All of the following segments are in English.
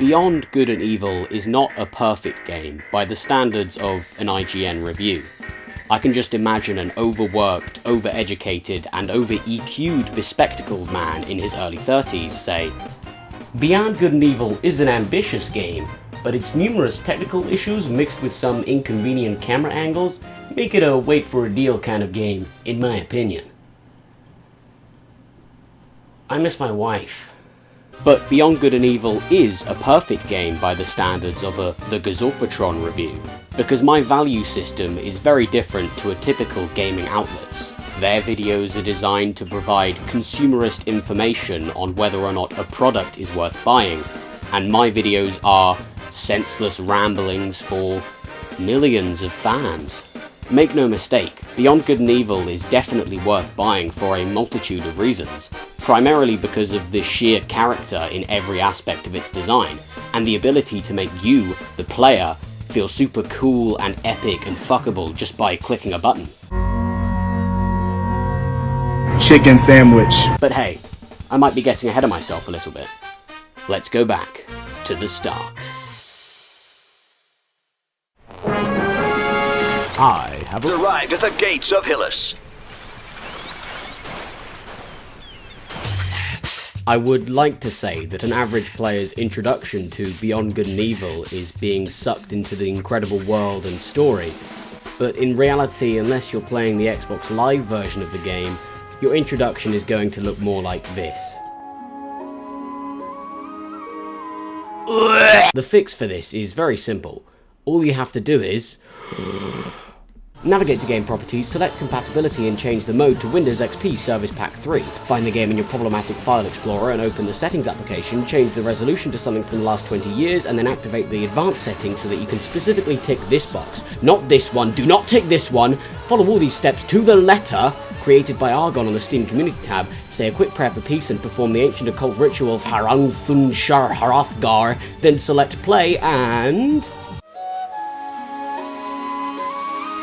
Beyond Good and Evil is not a perfect game by the standards of an IGN review. I can just imagine an overworked, overeducated, and over-EQ'd bespectacled man in his early 30s say, "Beyond Good and Evil is an ambitious game, but its numerous technical issues mixed with some inconvenient camera angles make it a wait for a deal kind of game, in my opinion. I miss my wife." But Beyond Good and Evil is a perfect game by the standards of the Gazorpatron review, because my value system is very different to a typical gaming outlet's. Their videos are designed to provide consumerist information on whether or not a product is worth buying, and my videos are senseless ramblings for millions of fans. Make no mistake, Beyond Good and Evil is definitely worth buying for a multitude of reasons, primarily because of the sheer character in every aspect of its design, and the ability to make you, the player, feel super cool and epic and fuckable just by clicking a button. Chicken sandwich. But hey, I might be getting ahead of myself a little bit. Let's go back to the start. I have arrived at the gates of Hyllis. I would like to say that an average player's introduction to Beyond Good and Evil is being sucked into the incredible world and story, but in reality, unless you're playing the Xbox Live version of the game, your introduction is going to look more like this. The fix for this is very simple. All you have to do is navigate to game properties, select compatibility and change the mode to Windows XP Service Pack 3. Find the game in your problematic file explorer and open the settings application, change the resolution to something from the last 20 years and then activate the advanced settings so that you can specifically tick this box. Not this one, do not tick this one! Follow all these steps to the letter, created by Argon on the Steam Community tab, say a quick prayer for peace and perform the ancient occult ritual of Harang Thun Shar Harathgar, then select play and...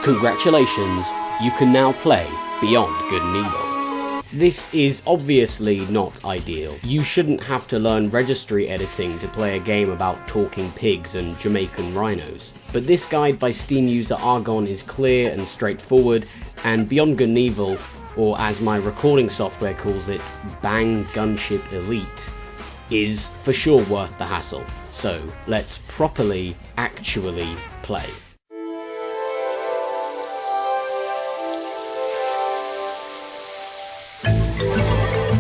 Congratulations, you can now play Beyond Good and Evil. This is obviously not ideal. You shouldn't have to learn registry editing to play a game about talking pigs and Jamaican rhinos. But this guide by Steam user Argon is clear and straightforward, and Beyond Good and Evil, or as my recording software calls it, Bang Gunship Elite, is for sure worth the hassle. So let's properly, actually play.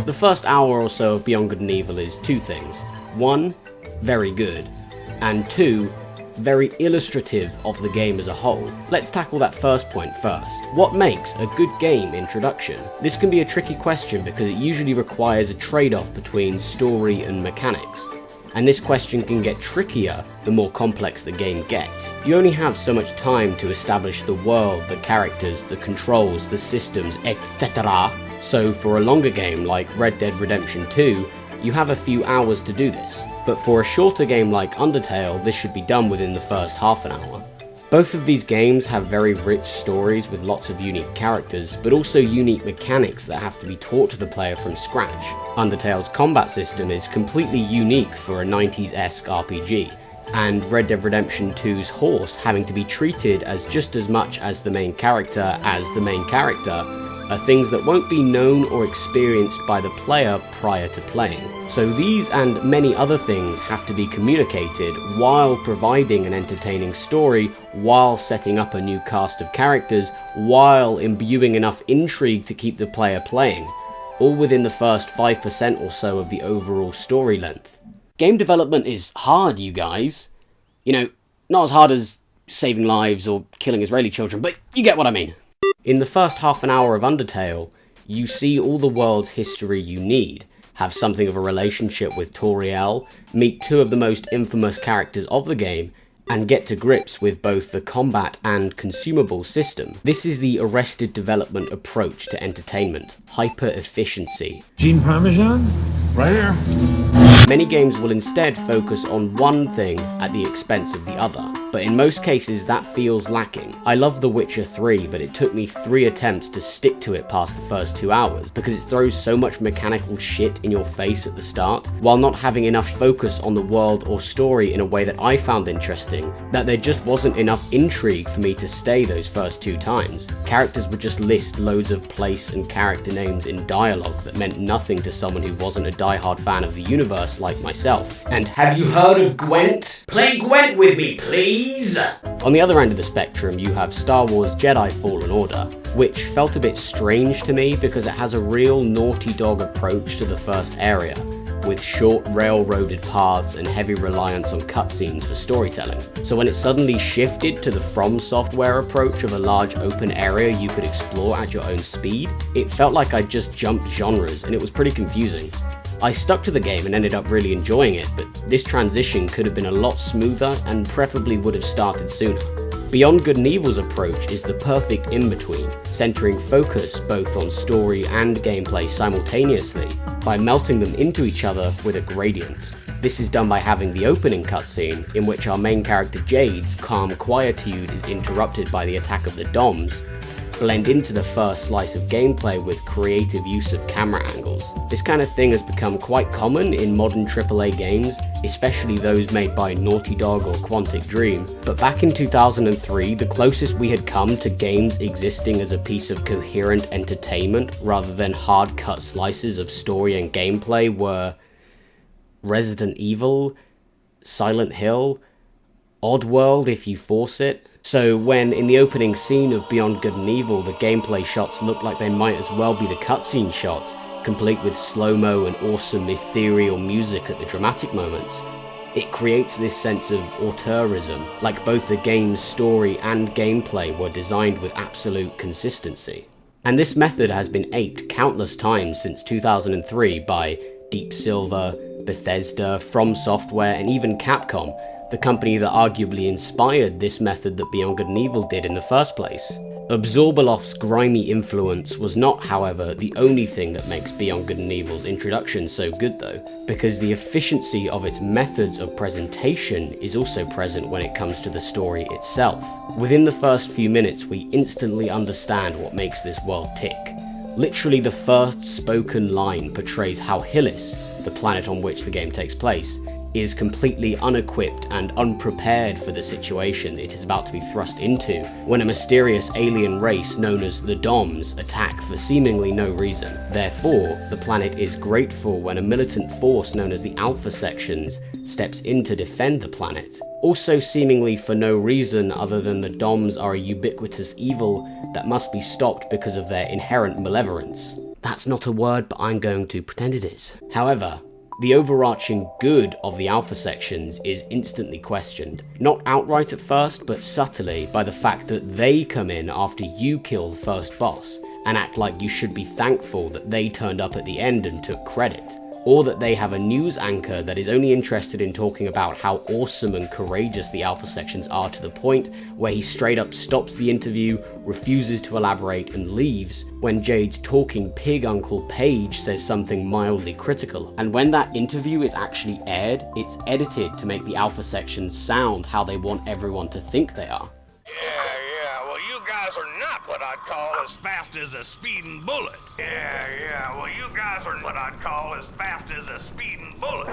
The first hour or so of Beyond Good and Evil is two things. One, very good, and two, very illustrative of the game as a whole. Let's tackle that first point first. What makes a good game introduction? This can be a tricky question because it usually requires a trade-off between story and mechanics. And this question can get trickier the more complex the game gets. You only have so much time to establish the world, the characters, the controls, the systems, etc. So for a longer game like Red Dead Redemption 2, you have a few hours to do this. But for a shorter game like Undertale, this should be done within the first half an hour. Both of these games have very rich stories with lots of unique characters, but also unique mechanics that have to be taught to the player from scratch. Undertale's combat system is completely unique for a 90s-esque RPG, and Red Dead Redemption 2's horse having to be treated as just as much as the main character are things that won't be known or experienced by the player prior to playing. So these and many other things have to be communicated while providing an entertaining story, while setting up a new cast of characters, while imbuing enough intrigue to keep the player playing, all within the first 5% or so of the overall story length. Game development is hard, you guys. You know, not as hard as saving lives or killing Israeli children, but you get what I mean. In the first half an hour of Undertale, you see all the world's history you need, have something of a relationship with Toriel, meet two of the most infamous characters of the game, and get to grips with both the combat and consumable system. This is the Arrested Development approach to entertainment, hyper-efficiency. Gene Parmesan? Right here. Many games will instead focus on one thing at the expense of the other, but in most cases that feels lacking. I love The Witcher 3, but it took me 3 attempts to stick to it past the first 2 hours, because it throws so much mechanical shit in your face at the start, while not having enough focus on the world or story in a way that I found interesting, that there just wasn't enough intrigue for me to stay those first 2 times. Characters would just list loads of place and character names in dialogue that meant nothing to someone who wasn't a diehard fan of the universe like myself. And have you heard of Gwent? Play Gwent with me, please! On the other end of the spectrum, you have Star Wars Jedi Fallen Order, which felt a bit strange to me because it has a real Naughty Dog approach to the first area, with short railroaded paths and heavy reliance on cutscenes for storytelling. So when it suddenly shifted to the From Software approach of a large open area you could explore at your own speed, it felt like I'd just jumped genres, and it was pretty confusing. I stuck to the game and ended up really enjoying it, but this transition could have been a lot smoother and preferably would have started sooner. Beyond Good and Evil's approach is the perfect in-between, centering focus both on story and gameplay simultaneously by melting them into each other with a gradient. This is done by having the opening cutscene, in which our main character Jade's calm quietude is interrupted by the attack of the Doms, blend into the first slice of gameplay with creative use of camera angles. This kind of thing has become quite common in modern AAA games, especially those made by Naughty Dog or Quantic Dream, but back in 2003, the closest we had come to games existing as a piece of coherent entertainment rather than hard-cut slices of story and gameplay were Resident Evil, Silent Hill, Oddworld if you force it. So when in the opening scene of Beyond Good and Evil the gameplay shots look like they might as well be the cutscene shots, complete with slow-mo and awesome ethereal music at the dramatic moments, it creates this sense of auteurism, like both the game's story and gameplay were designed with absolute consistency. And this method has been aped countless times since 2003 by Deep Silver, Bethesda, From Software, and even Capcom, the company that arguably inspired this method that Beyond Good and Evil did in the first place. Absorbaloff's grimy influence was not, however, the only thing that makes Beyond Good and Evil's introduction so good though, because the efficiency of its methods of presentation is also present when it comes to the story itself. Within the first few minutes, we instantly understand what makes this world tick. Literally the first spoken line portrays how Hyllis, the planet on which the game takes place, is completely unequipped and unprepared for the situation it is about to be thrust into when a mysterious alien race known as the Doms attack for seemingly no reason. Therefore, the planet is grateful when a militant force known as the Alpha Sections steps in to defend the planet. Also seemingly for no reason other than the Doms are a ubiquitous evil that must be stopped because of their inherent malevolence. That's not a word, but I'm going to pretend it is. However, the overarching good of the Alpha Sections is instantly questioned, not outright at first, but subtly by the fact that they come in after you kill the first boss, and act like you should be thankful that they turned up at the end and took credit, or that they have a news anchor that is only interested in talking about how awesome and courageous the Alpha Sections are to the point where he straight up stops the interview, refuses to elaborate, and leaves when Jade's talking pig Uncle Paige says something mildly critical. And when that interview is actually aired, it's edited to make the Alpha Sections sound how they want everyone to think they are. Yeah, well you guys are not what I'd call as fast as a speeding bullet. Yeah, well you guys are what I'd call as fast as a speeding bullet.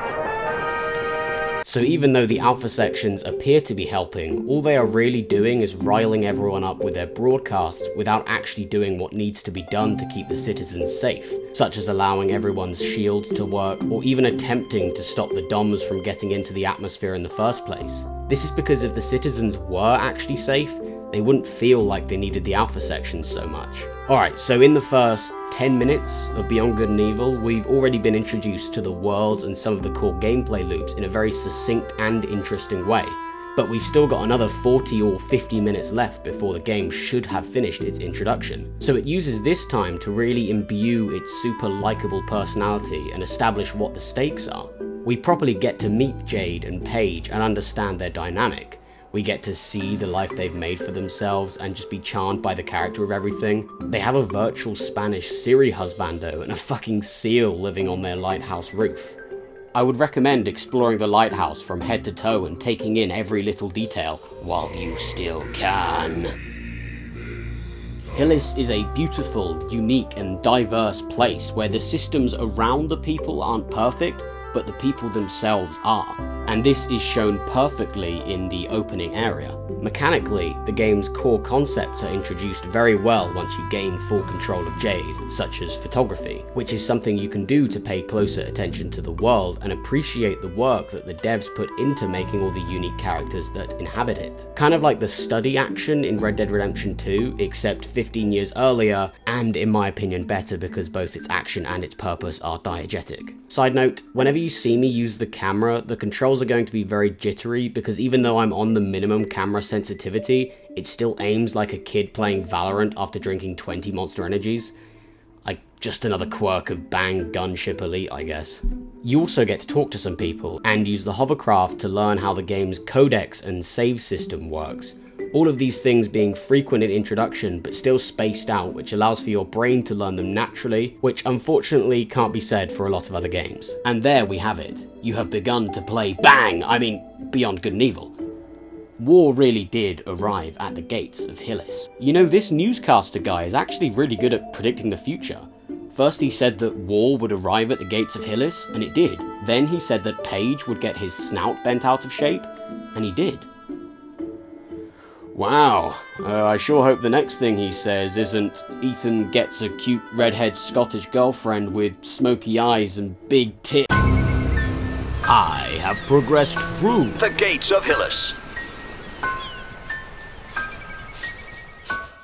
So even though the Alpha Sections appear to be helping, all they are really doing is riling everyone up with their broadcasts without actually doing what needs to be done to keep the citizens safe, such as allowing everyone's shields to work or even attempting to stop the Doms from getting into the atmosphere in the first place. This is because if the citizens were actually safe, they wouldn't feel like they needed the Alpha Sections so much. Alright, so in the first 10 minutes of Beyond Good and Evil, we've already been introduced to the world and some of the core gameplay loops in a very succinct and interesting way. But we've still got another 40 or 50 minutes left before the game should have finished its introduction. So it uses this time to really imbue its super likable personality and establish what the stakes are. We properly get to meet Jade and Paige and understand their dynamic. We get to see the life they've made for themselves and just be charmed by the character of everything. They have a virtual Spanish Siri husbando and a fucking seal living on their lighthouse roof. I would recommend exploring the lighthouse from head to toe and taking in every little detail while you still can. Hyllis is a beautiful, unique and diverse place where the systems around the people aren't perfect, but the people themselves are, and this is shown perfectly in the opening area. Mechanically, the game's core concepts are introduced very well once you gain full control of Jade, such as photography, which is something you can do to pay closer attention to the world and appreciate the work that the devs put into making all the unique characters that inhabit it. Kind of like the study action in Red Dead Redemption 2, except 15 years earlier, and in my opinion better because both its action and its purpose are diegetic. Side note, whenever you see me use the camera, the controls are going to be very jittery because even though I'm on the minimum camera sensitivity, it still aims like a kid playing Valorant after drinking 20 Monster Energies. Like, just another quirk of Bang Gunship Elite, I guess. You also get to talk to some people and use the hovercraft to learn how the game's codex and save system works. All of these things being frequent in introduction but still spaced out, which allows for your brain to learn them naturally, which unfortunately can't be said for a lot of other games. And there we have it. You have begun to play Beyond Good and Evil. War really did arrive at the gates of Hyllis. You know, this newscaster guy is actually really good at predicting the future. First he said that war would arrive at the gates of Hyllis, and it did. Then he said that Paige would get his snout bent out of shape, and he did. Wow, I sure hope the next thing he says isn't Ethan gets a cute redhead Scottish girlfriend with smoky eyes and big tits. I have progressed through The gates of Hyllis.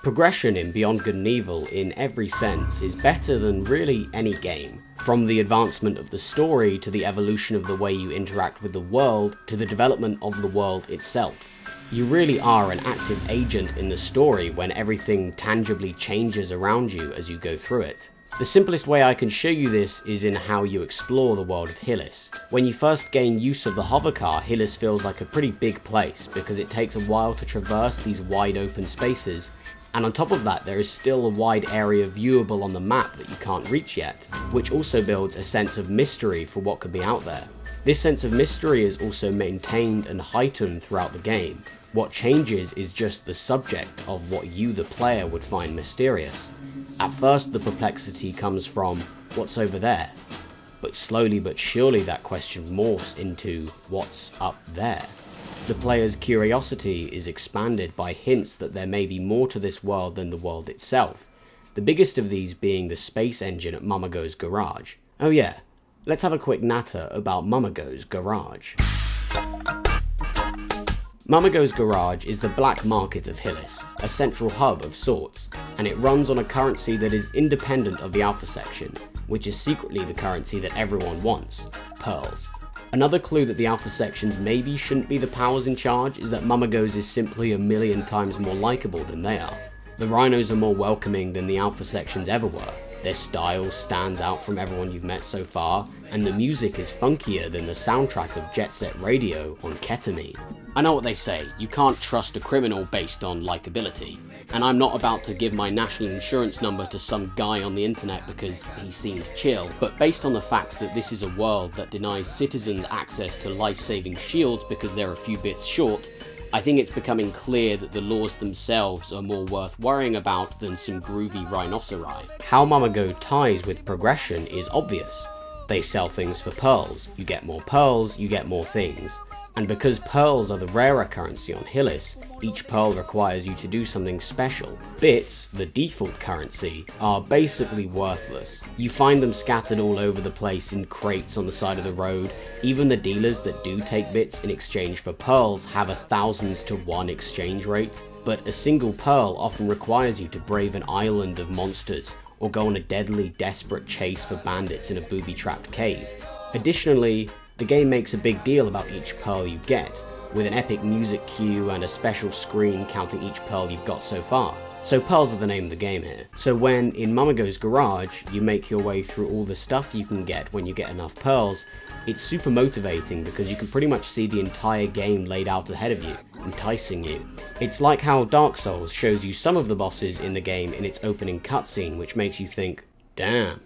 Progression in Beyond Good and Evil, in every sense, is better than really any game. From the advancement of the story, to the evolution of the way you interact with the world, to the development of the world itself. You really are an active agent in the story when everything tangibly changes around you as you go through it. The simplest way I can show you this is in how you explore the world of Hyllis. When you first gain use of the hovercar, Hyllis feels like a pretty big place because it takes a while to traverse these wide open spaces, and on top of that there is still a wide area viewable on the map that you can't reach yet, which also builds a sense of mystery for what could be out there. This sense of mystery is also maintained and heightened throughout the game. What changes is just the subject of what you, the player, would find mysterious. At first the perplexity comes from what's over there, but slowly but surely that question morphs into what's up there. The player's curiosity is expanded by hints that there may be more to this world than the world itself, the biggest of these being the space engine at Mamago's garage. Oh yeah, let's have a quick natter about Mamago's garage. Mamago's garage is the black market of Hyllis, a central hub of sorts, and it runs on a currency that is independent of the alpha section, which is secretly the currency that everyone wants, pearls. Another clue that the alpha sections maybe shouldn't be the powers in charge is that Mamago's is simply a million times more likable than they are. The rhinos are more welcoming than the alpha sections ever were. Their style stands out from everyone you've met so far, and the music is funkier than the soundtrack of Jet Set Radio on ketamine. I know what they say, you can't trust a criminal based on likability, and I'm not about to give my national insurance number to some guy on the internet because he seemed chill, but based on the fact that this is a world that denies citizens access to life-saving shields because they're a few bits short, I think it's becoming clear that the laws themselves are more worth worrying about than some groovy rhinoceri. How Mamago ties with progression is obvious. They sell things for pearls. You get more things. And because pearls are the rarer currency on Hyllis, each pearl requires you to do something special. Bits, the default currency, are basically worthless. You find them scattered all over the place in crates on the side of the road. Even the dealers that do take bits in exchange for pearls have a 1,000-to-1 exchange rate. But a single pearl often requires you to brave an island of monsters, or go on a deadly, desperate chase for bandits in a booby-trapped cave. Additionally, the game makes a big deal about each pearl you get, with an epic music cue and a special screen counting each pearl you've got so far. So pearls are the name of the game here. So when, in Mamago's garage, you make your way through all the stuff you can get when you get enough pearls, it's super motivating because you can pretty much see the entire game laid out ahead of you, enticing you. It's like how Dark Souls shows you some of the bosses in the game in its opening cutscene, which makes you think, damn,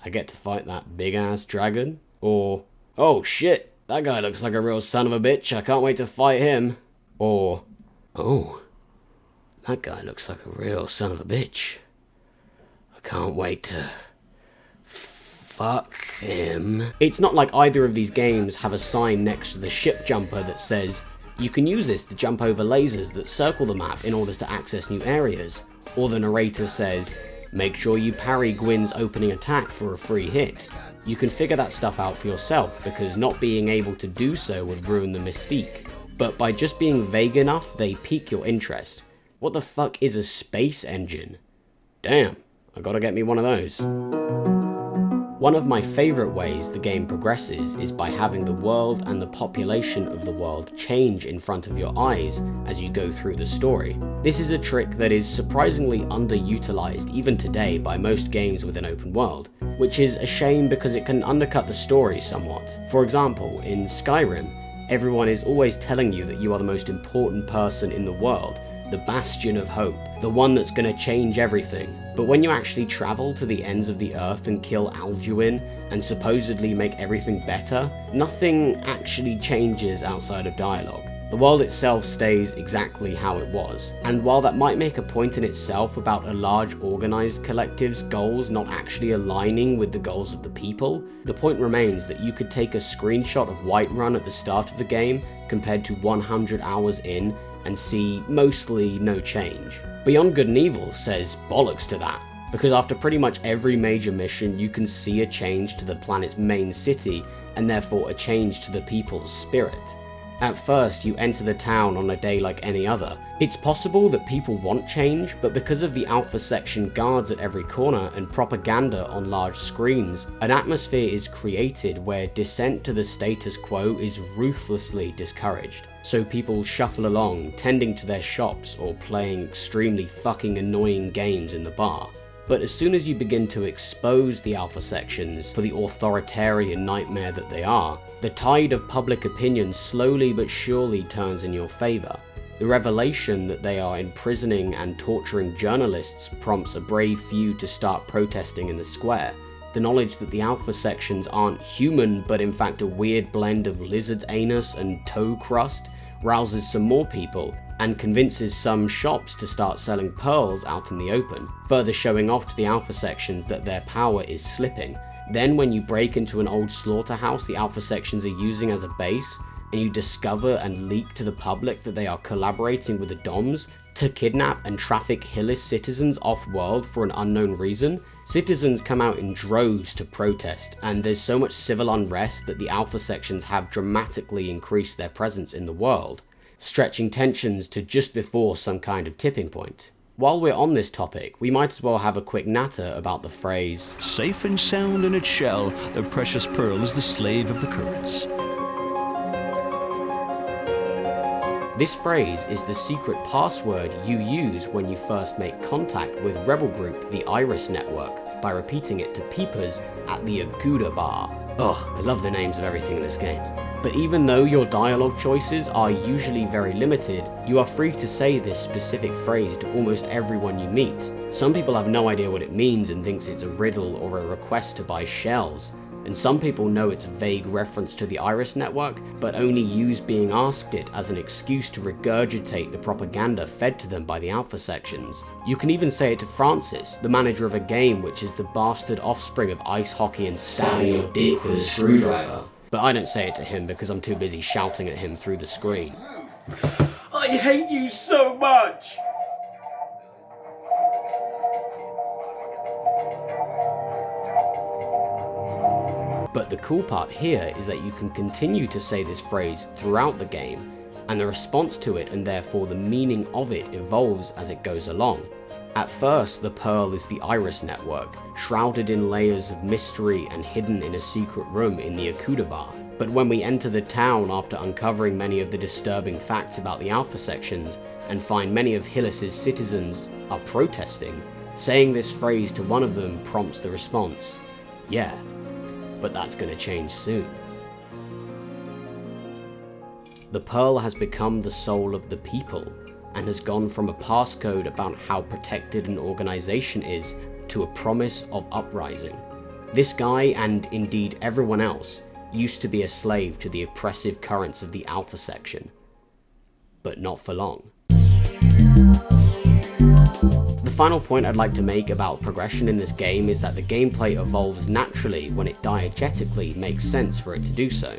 I get to fight that big ass dragon? Or, "Oh shit, that guy looks like a real son of a bitch, I can't wait to fight him." Or, "Oh, that guy looks like a real son of a bitch, I can't wait to fuck him." It's not like either of these games have a sign next to the ship jumper that says, "You can use this to jump over lasers that circle the map in order to access new areas," or the narrator says, "Make sure you parry Gwyn's opening attack for a free hit." You can figure that stuff out for yourself, because not being able to do so would ruin the mystique. But by just being vague enough, they pique your interest. What the fuck is a space engine? Damn, I gotta get me one of those. One of my favourite ways the game progresses is by having the world and the population of the world change in front of your eyes as you go through the story. This is a trick that is surprisingly underutilized even today by most games with an open world, which is a shame because it can undercut the story somewhat. For example, in Skyrim, everyone is always telling you that you are the most important person in the world, the bastion of hope, the one that's gonna change everything. But when you actually travel to the ends of the earth and kill Alduin and supposedly make everything better, nothing actually changes outside of dialogue. The world itself stays exactly how it was. And while that might make a point in itself about a large organized collective's goals not actually aligning with the goals of the people, the point remains that you could take a screenshot of Whiterun at the start of the game compared to 100 hours in and see mostly no change. Beyond Good and Evil says bollocks to that, because after pretty much every major mission you can see a change to the planet's main city and therefore a change to the people's spirit. At first, you enter the town on a day like any other. It's possible that people want change, but because of the Alpha Section guards at every corner and propaganda on large screens, an atmosphere is created where dissent to the status quo is ruthlessly discouraged. So people shuffle along, tending to their shops or playing extremely fucking annoying games in the bar. But as soon as you begin to expose the Alpha Sections for the authoritarian nightmare that they are, the tide of public opinion slowly but surely turns in your favour. The revelation that they are imprisoning and torturing journalists prompts a brave few to start protesting in the square. The knowledge that the Alpha Sections aren't human but in fact a weird blend of lizard's anus and toe crust rouses some more people, and convinces some shops to start selling pearls out in the open, further showing off to the Alpha Sections that their power is slipping. Then when you break into an old slaughterhouse the Alpha Sections are using as a base, and you discover and leak to the public that they are collaborating with the DOMs to kidnap and traffic Hyllis citizens off-world for an unknown reason, citizens come out in droves to protest, and there's so much civil unrest that the Alpha Sections have dramatically increased their presence in the world, stretching tensions to just before some kind of tipping point. While we're on this topic, we might as well have a quick natter about the phrase, Safe and sound in its shell, the precious pearl is the slave of the currents. This phrase is the secret password you use when you first make contact with rebel group the Iris Network by repeating it to peepers at the Aguda bar. Ugh, I love the names of everything in this game. But even though your dialogue choices are usually very limited, you are free to say this specific phrase to almost everyone you meet. Some people have no idea what it means and thinks it's a riddle or a request to buy shells. And some people know it's a vague reference to the Iris Network, but only use being asked it as an excuse to regurgitate the propaganda fed to them by the Alpha Sections. You can even say it to Francis, the manager of a game which is the bastard offspring of ice hockey and stabbing your dick with a screwdriver. But I don't say it to him because I'm too busy shouting at him through the screen. I hate you so much! But the cool part here is that you can continue to say this phrase throughout the game, and the response to it and therefore the meaning of it evolves as it goes along. At first, the pearl is the Iris Network, shrouded in layers of mystery and hidden in a secret room in the Akuda Bar. But when we enter the town after uncovering many of the disturbing facts about the Alpha Sections, and find many of Hyllis' citizens are protesting, saying this phrase to one of them prompts the response, yeah, but that's gonna change soon. The pearl has become the soul of the people, and has gone from a passcode about how protected an organization is to a promise of uprising. This guy, and indeed everyone else, used to be a slave to the oppressive currents of the Alpha section. But not for long. The final point I'd like to make about progression in this game is that the gameplay evolves naturally when it diegetically makes sense for it to do so.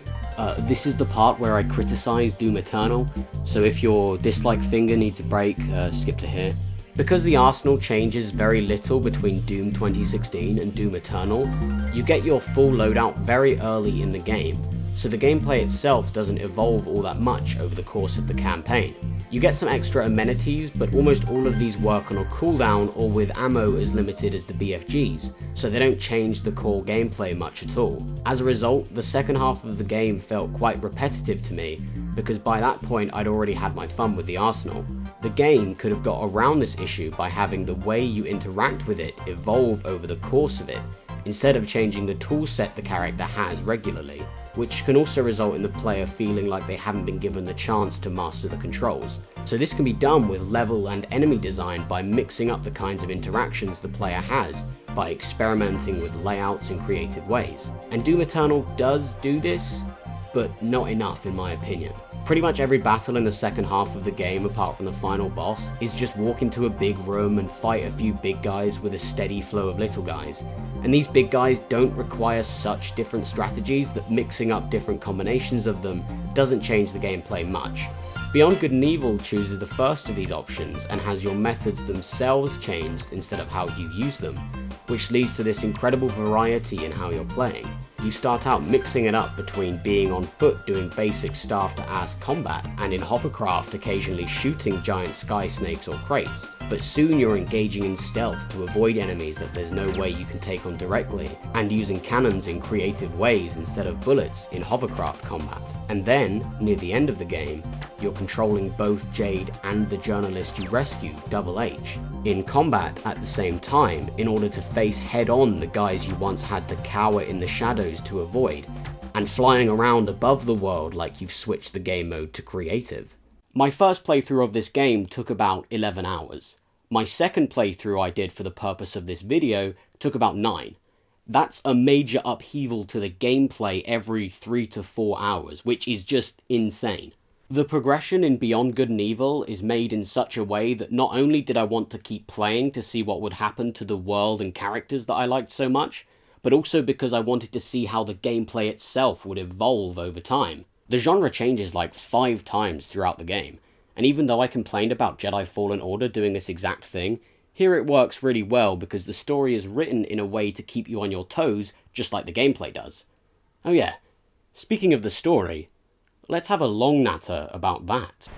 This is the part where I criticize Doom Eternal, so if your dislike finger needs a break, skip to here. Because the arsenal changes very little between Doom 2016 and Doom Eternal, you get your full loadout very early in the game, so the gameplay itself doesn't evolve all that much over the course of the campaign. You get some extra amenities, but almost all of these work on a cooldown or with ammo as limited as the BFGs, so they don't change the core gameplay much at all. As a result, the second half of the game felt quite repetitive to me, because by that point I'd already had my fun with the arsenal. The game could have got around this issue by having the way you interact with it evolve over the course of it, instead of changing the toolset the character has regularly, which can also result in the player feeling like they haven't been given the chance to master the controls. So this can be done with level and enemy design by mixing up the kinds of interactions the player has, by experimenting with layouts in creative ways. And Doom Eternal does do this, but not enough in my opinion. Pretty much every battle in the second half of the game, apart from the final boss, is just walk into a big room and fight a few big guys with a steady flow of little guys. And these big guys don't require such different strategies that mixing up different combinations of them doesn't change the gameplay much. Beyond Good and Evil chooses the first of these options and has your methods themselves changed instead of how you use them, which leads to this incredible variety in how you're playing. You start out mixing it up between being on foot doing basic staff-to-ass combat, and in hovercraft occasionally shooting giant sky snakes or crates, but soon you're engaging in stealth to avoid enemies that there's no way you can take on directly, and using cannons in creative ways instead of bullets in hovercraft combat. And then, near the end of the game, you're controlling both Jade and the journalist you rescue, Double H, in combat at the same time in order to face head-on the guys you once had to cower in the shadows to avoid, and flying around above the world like you've switched the game mode to creative. My first playthrough of this game took about 11 hours. My second playthrough I did for the purpose of this video took about 9. That's a major upheaval to the gameplay every 3 to 4 hours, which is just insane. The progression in Beyond Good and Evil is made in such a way that not only did I want to keep playing to see what would happen to the world and characters that I liked so much, but also because I wanted to see how the gameplay itself would evolve over time. The genre changes like 5 times throughout the game, and even though I complained about Jedi Fallen Order doing this exact thing, here it works really well because the story is written in a way to keep you on your toes, just like the gameplay does. Oh yeah, speaking of the story, let's have a long natter about that.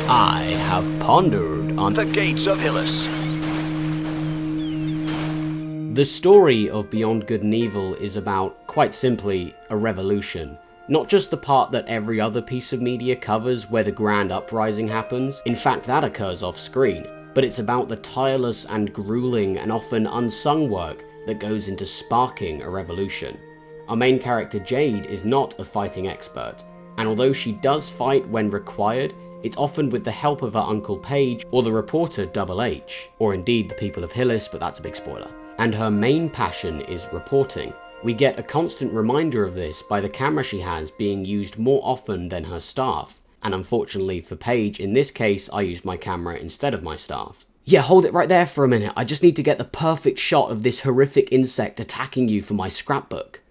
I have pondered on The gates of Hyllis. The story of Beyond Good and Evil is about, quite simply, a revolution. Not just the part that every other piece of media covers where the grand uprising happens, in fact that occurs off screen, but it's about the tireless and grueling and often unsung work that goes into sparking a revolution. Our main character Jade is not a fighting expert, and although she does fight when required, it's often with the help of her Uncle Paige or the reporter Double H, or indeed the people of Hyllis, but that's a big spoiler. And her main passion is reporting. We get a constant reminder of this by the camera she has being used more often than her staff, and unfortunately for Paige, in this case I used my camera instead of my staff. Yeah, hold it right there for a minute, I just need to get the perfect shot of this horrific insect attacking you for my scrapbook.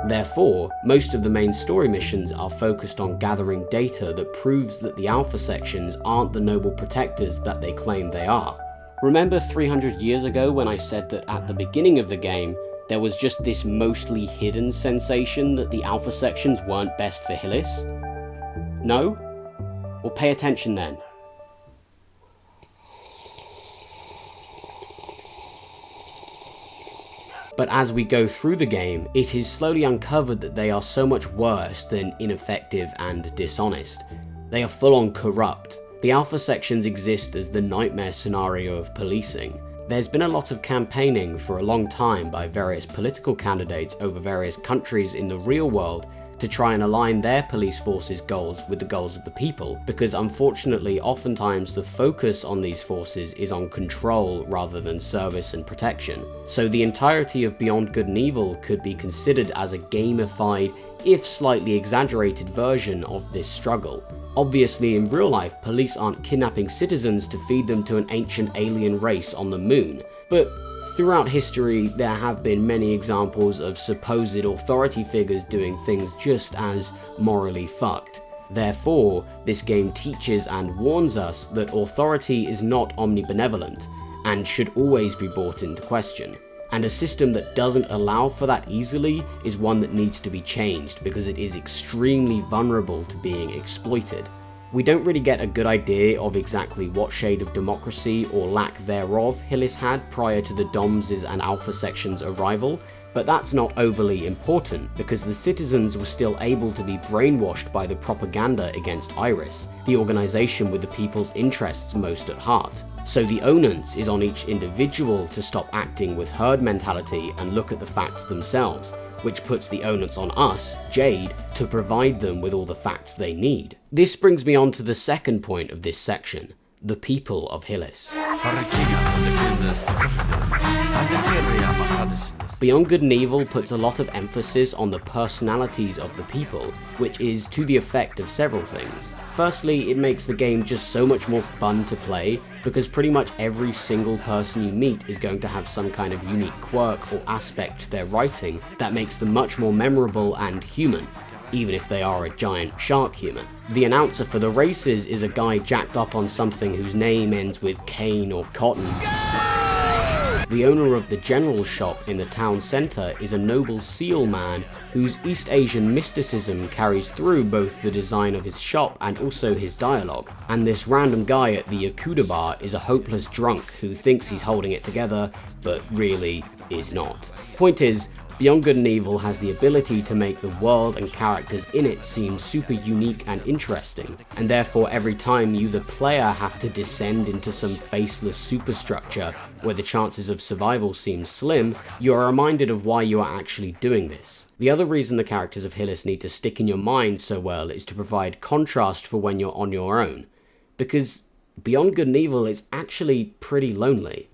Therefore, most of the main story missions are focused on gathering data that proves that the Alpha sections aren't the noble protectors that they claim they are. Remember 300 years ago when I said that at the beginning of the game, there was just this mostly hidden sensation that the Alpha sections weren't best for Hyllis? No? Well, pay attention then. But as we go through the game, it is slowly uncovered that they are so much worse than ineffective and dishonest. They are full-on corrupt. The Alpha sections exist as the nightmare scenario of policing. There's been a lot of campaigning for a long time by various political candidates over various countries in the real world to try and align their police force's goals with the goals of the people, because unfortunately oftentimes the focus on these forces is on control rather than service and protection. So the entirety of Beyond Good and Evil could be considered as a gamified, if slightly exaggerated version of this struggle. Obviously in real life, police aren't kidnapping citizens to feed them to an ancient alien race on the moon, but throughout history, there have been many examples of supposed authority figures doing things just as morally fucked. Therefore, this game teaches and warns us that authority is not omnibenevolent and should always be brought into question. And a system that doesn't allow for that easily is one that needs to be changed because it is extremely vulnerable to being exploited. We don't really get a good idea of exactly what shade of democracy or lack thereof Hyllis had prior to the DOMs' and Alpha section's arrival, but that's not overly important because the citizens were still able to be brainwashed by the propaganda against Iris, the organisation with the people's interests most at heart. So the onus is on each individual to stop acting with herd mentality and look at the facts themselves, which puts the onus on us, Jade, to provide them with all the facts they need. This brings me on to the second point of this section, the people of Hyllis. Beyond Good and Evil puts a lot of emphasis on the personalities of the people, which is to the effect of several things. Firstly, it makes the game just so much more fun to play, because pretty much every single person you meet is going to have some kind of unique quirk or aspect to their writing that makes them much more memorable and human, even if they are a giant shark human. The announcer for the races is a guy jacked up on something whose name ends with cane or cotton. The owner of the general shop in the town centre is a noble seal man whose East Asian mysticism carries through both the design of his shop and also his dialogue. And this random guy at the Yakuda bar is a hopeless drunk who thinks he's holding it together, but really is not. Point is, Beyond Good and Evil has the ability to make the world and characters in it seem super unique and interesting, and therefore every time you the player have to descend into some faceless superstructure where the chances of survival seem slim, you are reminded of why you are actually doing this. The other reason the characters of Hyllis need to stick in your mind so well is to provide contrast for when you're on your own, because Beyond Good and Evil is actually pretty lonely.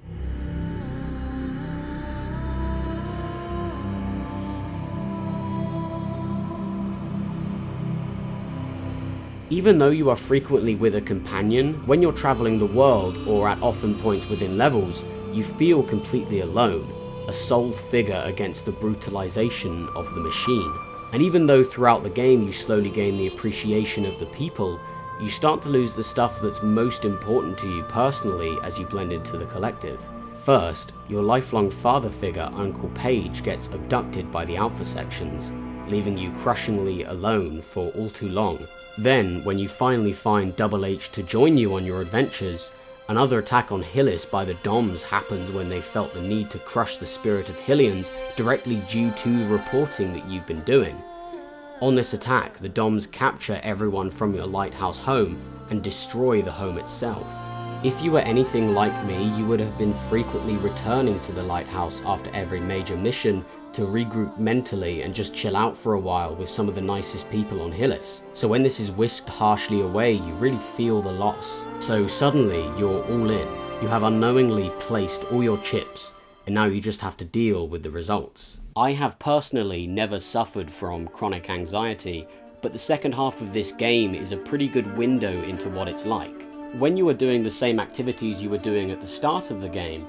Even though you are frequently with a companion, when you're travelling the world, or at often points within levels, you feel completely alone, a sole figure against the brutalization of the machine. And even though throughout the game you slowly gain the appreciation of the people, you start to lose the stuff that's most important to you personally as you blend into the collective. First, your lifelong father figure, Uncle Page, gets abducted by the Alpha sections, leaving you crushingly alone for all too long. Then, when you finally find Double H to join you on your adventures, another attack on Hyllis by the DOMs happens when they felt the need to crush the spirit of Hylians directly due to the reporting that you've been doing. On this attack, the DOMs capture everyone from your lighthouse home and destroy the home itself. If you were anything like me, you would have been frequently returning to the lighthouse after every major mission to regroup mentally and just chill out for a while with some of the nicest people on Hyllis. So when this is whisked harshly away, you really feel the loss. So suddenly, you're all in. You have unknowingly placed all your chips, and now you just have to deal with the results. I have personally never suffered from chronic anxiety, but the second half of this game is a pretty good window into what it's like. When you are doing the same activities you were doing at the start of the game,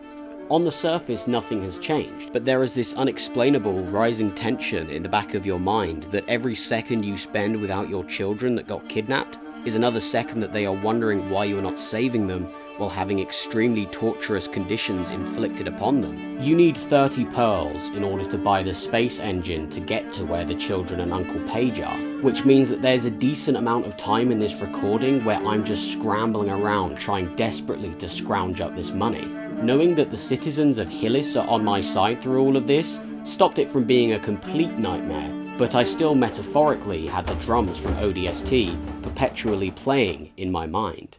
on the surface nothing has changed, but there is this unexplainable rising tension in the back of your mind that every second you spend without your children that got kidnapped is another second that they are wondering why you are not saving them while having extremely torturous conditions inflicted upon them. You need 30 pearls in order to buy the space engine to get to where the children and Uncle Page are, which means that there's a decent amount of time in this recording where I'm just scrambling around trying desperately to scrounge up this money. Knowing that the citizens of Hyllis are on my side through all of this stopped it from being a complete nightmare, but I still metaphorically had the drums from ODST perpetually playing in my mind.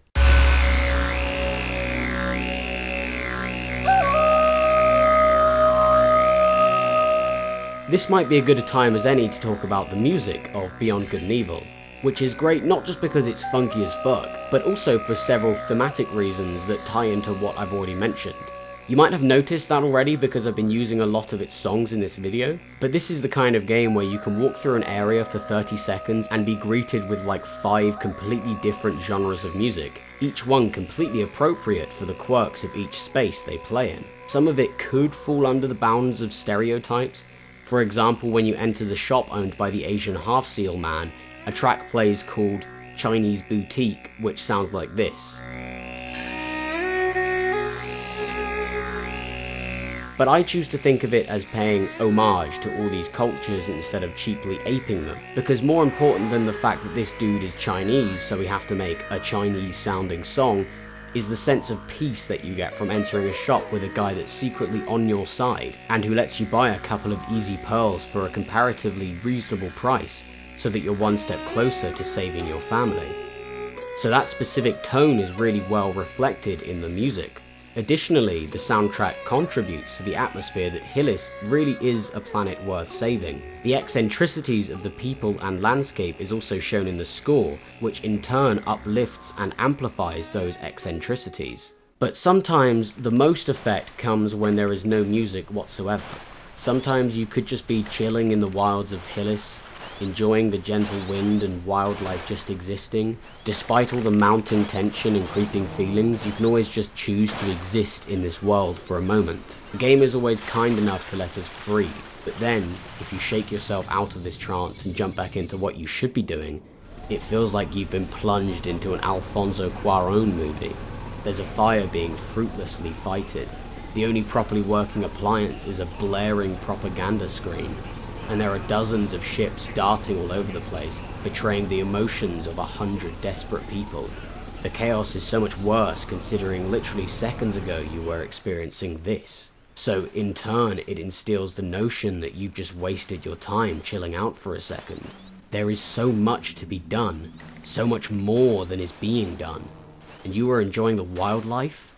This might be a good a time as any to talk about the music of Beyond Good and Evil, which is great not just because it's funky as fuck, but also for several thematic reasons that tie into what I've already mentioned. You might have noticed that already because I've been using a lot of its songs in this video, but this is the kind of game where you can walk through an area for 30 seconds and be greeted with like 5 completely different genres of music, each one completely appropriate for the quirks of each space they play in. Some of it could fall under the bounds of stereotypes. For example, when you enter the shop owned by the Asian half-seal man, a track plays called Chinese Boutique, which sounds like this. But I choose to think of it as paying homage to all these cultures instead of cheaply aping them, because more important than the fact that this dude is Chinese, so we have to make a Chinese sounding song, is the sense of peace that you get from entering a shop with a guy that's secretly on your side, and who lets you buy a couple of easy pearls for a comparatively reasonable price, so that you're one step closer to saving your family. So that specific tone is really well reflected in the music. Additionally, the soundtrack contributes to the atmosphere that Hyllis really is a planet worth saving. The eccentricities of the people and landscape is also shown in the score, which in turn uplifts and amplifies those eccentricities. But sometimes the most effect comes when there is no music whatsoever. Sometimes you could just be chilling in the wilds of Hyllis, enjoying the gentle wind and wildlife just existing. Despite all the mounting tension and creeping feelings, you can always just choose to exist in this world for a moment. The game is always kind enough to let us breathe, but then, if you shake yourself out of this trance and jump back into what you should be doing, it feels like you've been plunged into an Alfonso Cuarón movie. There's a fire being fruitlessly fighted. The only properly working appliance is a blaring propaganda screen. And there are dozens of ships darting all over the place, betraying the emotions of 100 desperate people. The chaos is so much worse considering literally seconds ago you were experiencing this. So in turn, it instills the notion that you've just wasted your time chilling out for a second. There is so much to be done, so much more than is being done, and you are enjoying the wildlife?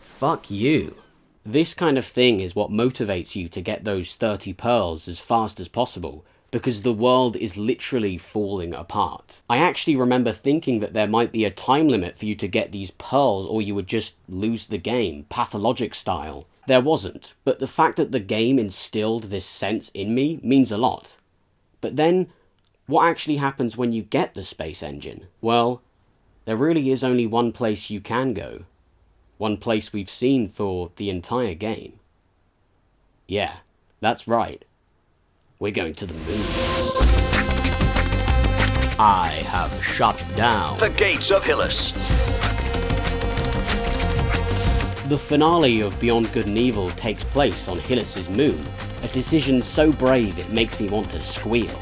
Fuck you. This kind of thing is what motivates you to get those 30 pearls as fast as possible, because the world is literally falling apart. I actually remember thinking that there might be a time limit for you to get these pearls or you would just lose the game, pathologic style. There wasn't, but the fact that the game instilled this sense in me means a lot. But then, what actually happens when you get the space engine? Well, there really is only one place you can go. One place we've seen for the entire game. Yeah, that's right. We're going to the moon. I have shut down The gates of Hyllis. The finale of Beyond Good and Evil takes place on Hyllis' moon, a decision so brave it makes me want to squeal.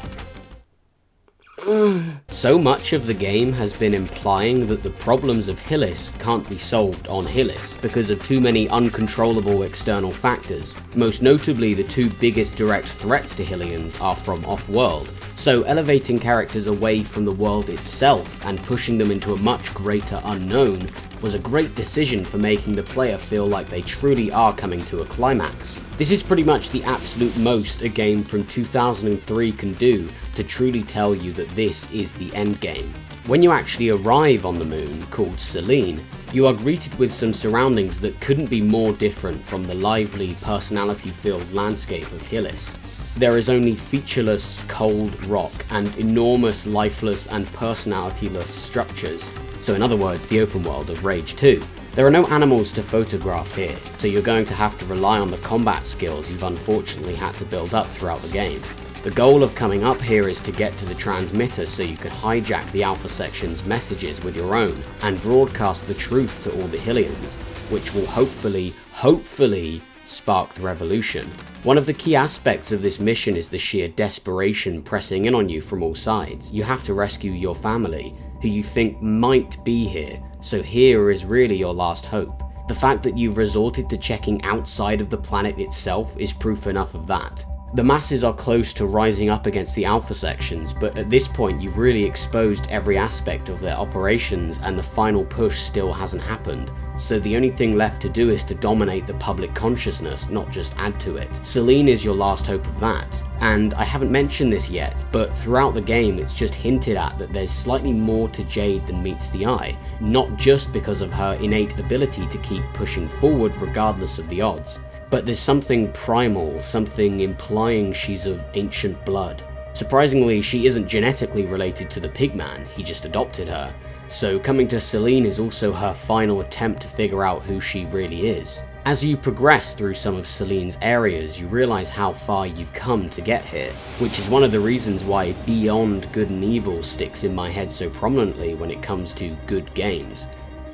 So much of the game has been implying that the problems of Hyllis can't be solved on Hyllis because of too many uncontrollable external factors. Most notably, the two biggest direct threats to Hylians are from off-world, so elevating characters away from the world itself and pushing them into a much greater unknown was a great decision for making the player feel like they truly are coming to a climax. This is pretty much the absolute most a game from 2003 can do to truly tell you that this is the endgame. When you actually arrive on the moon, called Selene, you are greeted with some surroundings that couldn't be more different from the lively, personality-filled landscape of Hyllis. There is only featureless, cold rock and enormous, lifeless and personalityless structures. So in other words, the open world of Rage 2. There are no animals to photograph here, so you're going to have to rely on the combat skills you've unfortunately had to build up throughout the game. The goal of coming up here is to get to the transmitter so you can hijack the Alpha Section's messages with your own, and broadcast the truth to all the Hylians, which will hopefully spark the revolution. One of the key aspects of this mission is the sheer desperation pressing in on you from all sides. You have to rescue your family, who you think might be here, so here is really your last hope. The fact that you've resorted to checking outside of the planet itself is proof enough of that. The masses are close to rising up against the Alpha Sections, but at this point you've really exposed every aspect of their operations and the final push still hasn't happened. so the only thing left to do is to dominate the public consciousness, not just add to it. Selene is your last hope of that. And I haven't mentioned this yet, but throughout the game it's just hinted at that there's slightly more to Jade than meets the eye, not just because of her innate ability to keep pushing forward regardless of the odds, but there's something primal, something implying she's of ancient blood. Surprisingly, she isn't genetically related to the Pigman, he just adopted her, so coming to Selene is also her final attempt to figure out who she really is. As you progress through some of Selene's areas, you realize how far you've come to get here, which is one of the reasons why Beyond Good and Evil sticks in my head so prominently when it comes to good games.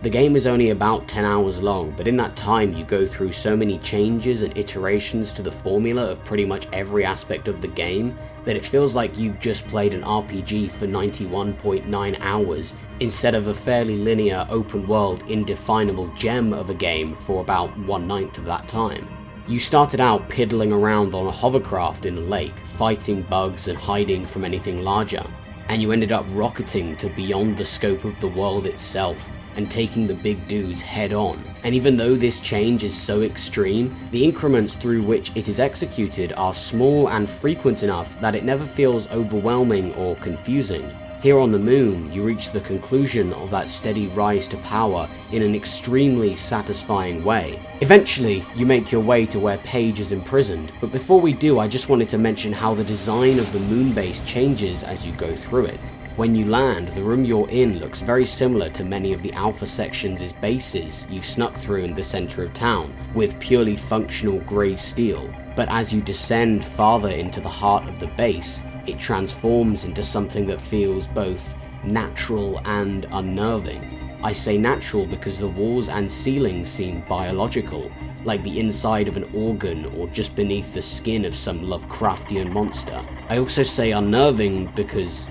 The game is only about 10 hours long, but in that time you go through so many changes and iterations to the formula of pretty much every aspect of the game that it feels like you've just played an RPG for 91.9 hours instead of a fairly linear open world indefinable gem of a game for about 1/9 of that time. You started out piddling around on a hovercraft in a lake, fighting bugs and hiding from anything larger, and you ended up rocketing to beyond the scope of the world itself and taking the big dudes head on. And even though this change is so extreme, the increments through which it is executed are small and frequent enough that it never feels overwhelming or confusing. Here on the moon, you reach the conclusion of that steady rise to power in an extremely satisfying way. Eventually, you make your way to where Paige is imprisoned, but before we do, I just wanted to mention how the design of the moon base changes as you go through it. When you land, the room you're in looks very similar to many of the Alpha Sections' bases you've snuck through in the center of town, with purely functional grey steel. But as you descend farther into the heart of the base, it transforms into something that feels both natural and unnerving. I say natural because the walls and ceilings seem biological, like the inside of an organ or just beneath the skin of some Lovecraftian monster. I also say unnerving because,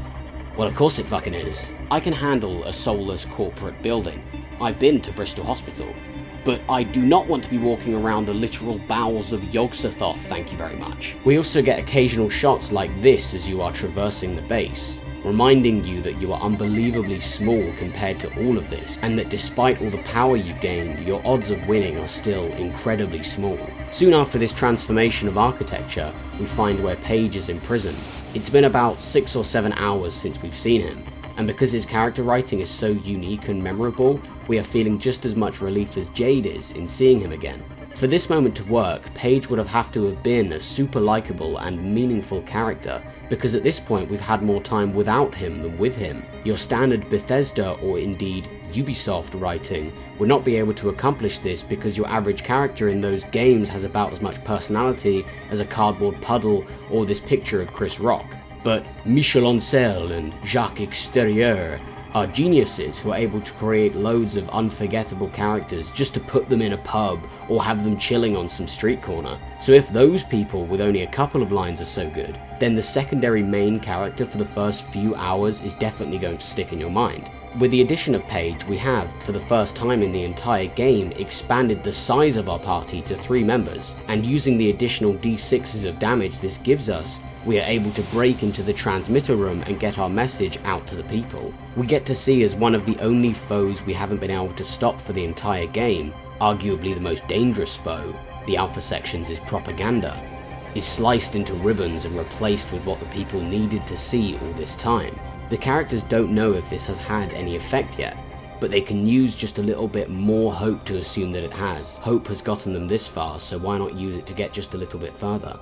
well, of course it fucking is. I can handle a soulless corporate building. I've been to Bristol Hospital. But I do not want to be walking around the literal bowels of Yog-Sothoth, thank you very much. We also get occasional shots like this as you are traversing the base, reminding you that you are unbelievably small compared to all of this, and that despite all the power you've gained, your odds of winning are still incredibly small. Soon after this transformation of architecture, we find where Paige is imprisoned. It's been about 6 or 7 hours since we've seen him, and because his character writing is so unique and memorable, we are feeling just as much relief as Jade is in seeing him again. For this moment to work, Paige would have to have been a super likable and meaningful character, because at this point we've had more time without him than with him. Your standard Bethesda or indeed Ubisoft writing would not be able to accomplish this because your average character in those games has about as much personality as a cardboard puddle or this picture of Chris Rock. But Michel Ancel and Jacques Exterieur are geniuses who are able to create loads of unforgettable characters just to put them in a pub or have them chilling on some street corner. So if those people with only a couple of lines are so good, then the secondary main character for the first few hours is definitely going to stick in your mind. With the addition of Paige, we have, for the first time in the entire game, expanded the size of our party to 3 members, and using the additional d6s of damage this gives us, we are able to break into the transmitter room and get our message out to the people. We get to see as one of the only foes we haven't been able to stop for the entire game, arguably the most dangerous foe, the Alpha Sections' propaganda, is sliced into ribbons and replaced with what the people needed to see all this time. The characters don't know if this has had any effect yet, but they can use just a little bit more hope to assume that it has. Hope has gotten them this far, so why not use it to get just a little bit further?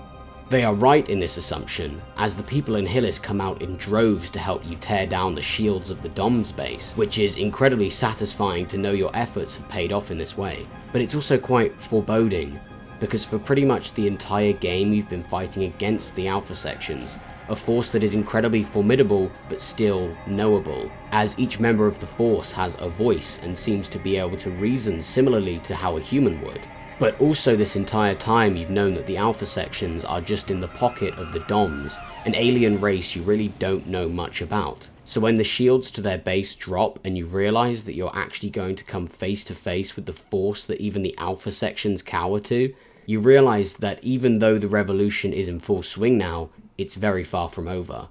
They are right in this assumption, as the people in Hyllis come out in droves to help you tear down the shields of the Dom's base, which is incredibly satisfying to know your efforts have paid off in this way. But it's also quite foreboding, because for pretty much the entire game you've been fighting against the Alpha Sections, a force that is incredibly formidable but still knowable, as each member of the force has a voice and seems to be able to reason similarly to how a human would. But also this entire time you've known that the Alpha Sections are just in the pocket of the Doms, an alien race you really don't know much about. So when the shields to their base drop and you realize that you're actually going to come face to face with the force that even the Alpha Sections cower to, you realize that even though the revolution is in full swing now, it's very far from over.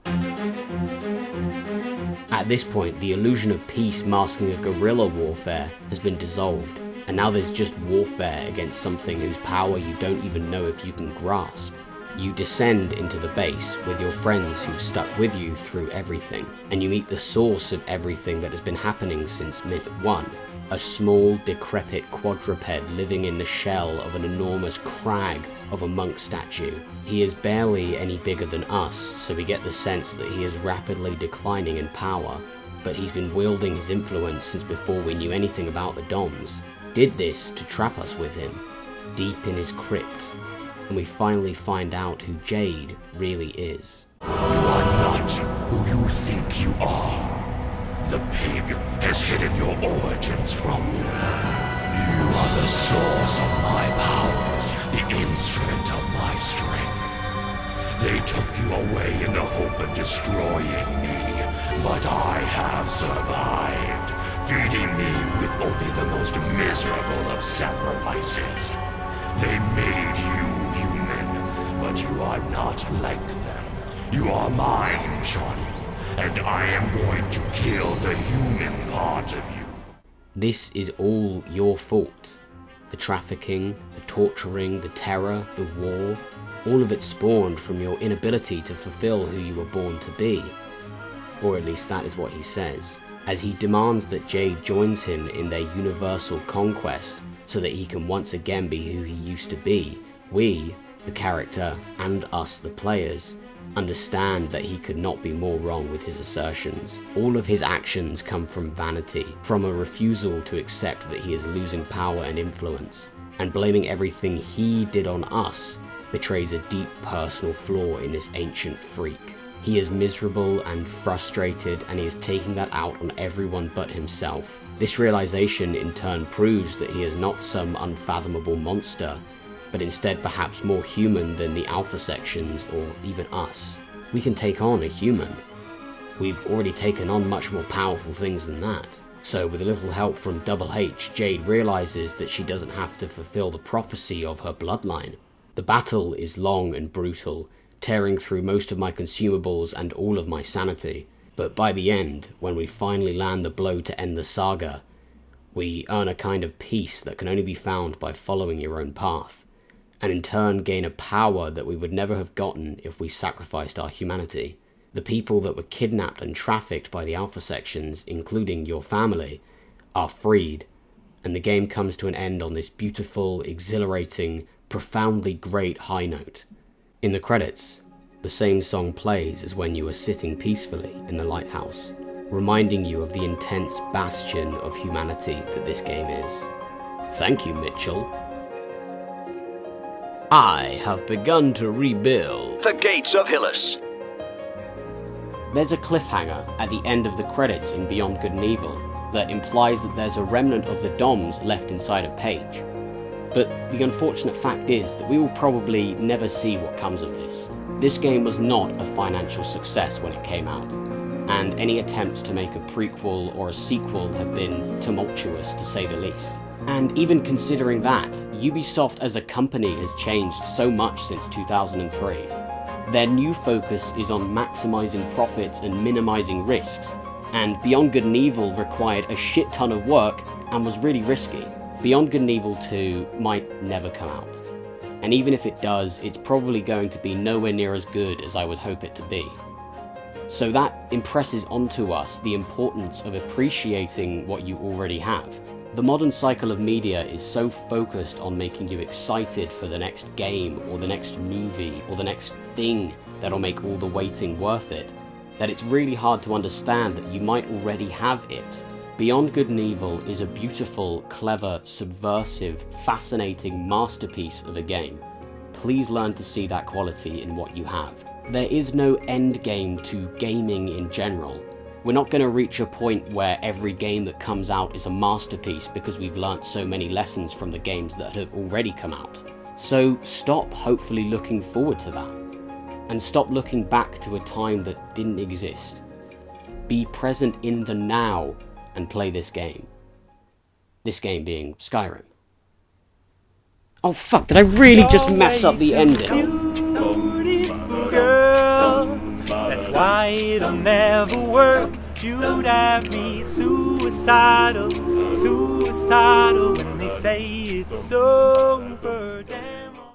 At this point, the illusion of peace masking a guerrilla warfare has been dissolved, and now there's just warfare against something whose power you don't even know if you can grasp. You descend into the base with your friends who've stuck with you through everything, and you meet the source of everything that has been happening since minute 1. A small, decrepit quadruped living in the shell of an enormous crag of a monk statue. He is barely any bigger than us, so we get the sense that he is rapidly declining in power, but he's been wielding his influence since before we knew anything about the Doms. Did this to trap us with him, deep in his crypt, and we finally find out who Jade really is. You are not who you think you are. The pig has hidden your origins from you. You are the source of my powers, the instrument of my strength. They took you away in the hope of destroying me, but I have survived, feeding me with only the most miserable of sacrifices. They made you human, but you are not like them. You are mine, Johnny, and I am going to kill the human part of you. This is all your fault. The trafficking, the torturing, the terror, the war, all of it spawned from your inability to fulfill who you were born to be. Or at least that is what he says, as he demands that Jade joins him in their universal conquest so that he can once again be who he used to be. We, the character, and us, the players, understand that he could not be more wrong with his assertions. All of his actions come from vanity, from a refusal to accept that he is losing power and influence, and blaming everything he did on us betrays a deep personal flaw in this ancient freak. He is miserable and frustrated, and he is taking that out on everyone but himself. This realization in turn proves that he is not some unfathomable monster, but instead perhaps more human than the alpha sections or even us. We can take on a human. We've already taken on much more powerful things than that. So with a little help from Double H, Jade realizes that she doesn't have to fulfill the prophecy of her bloodline. The battle is long and brutal, tearing through most of my consumables and all of my sanity. But by the end, when we finally land the blow to end the saga, we earn a kind of peace that can only be found by following your own path, and in turn gain a power that we would never have gotten if we sacrificed our humanity. The people that were kidnapped and trafficked by the alpha sections, including your family, are freed, and the game comes to an end on this beautiful, exhilarating, profoundly great high note. In the credits, the same song plays as when you were sitting peacefully in the lighthouse, reminding you of the intense bastion of humanity that this game is. Thank you, Mitchell. I have begun to rebuild The gates of Hyllis. There's a cliffhanger at the end of the credits in Beyond Good and Evil that implies that there's a remnant of the DOMs left inside a page. But the unfortunate fact is that we will probably never see what comes of this. This game was not a financial success when it came out, and any attempts to make a prequel or a sequel have been tumultuous to say the least. And even considering that, Ubisoft as a company has changed so much since 2003. Their new focus is on maximizing profits and minimizing risks, and Beyond Good and Evil required a shit ton of work and was really risky. Beyond Good and Evil 2 might never come out, and even if it does, it's probably going to be nowhere near as good as I would hope it to be. So that impresses onto us the importance of appreciating what you already have. The modern cycle of media is so focused on making you excited for the next game or the next movie or the next thing that'll make all the waiting worth it, that it's really hard to understand that you might already have it. Beyond Good and Evil is a beautiful, clever, subversive, fascinating masterpiece of a game. Please learn to see that quality in what you have. There is no end game to gaming in general. We're not going to reach a point where every game that comes out is a masterpiece because we've learnt so many lessons from the games that have already come out. So stop hopefully looking forward to that, and stop looking back to a time that didn't exist. Be present in the now and play this game. This game being Skyrim. Oh fuck, did I really just mess up the ending? Girl, that's why it'll never work. shoot at me. Suicidal, suicidal when they say it's over. Damn.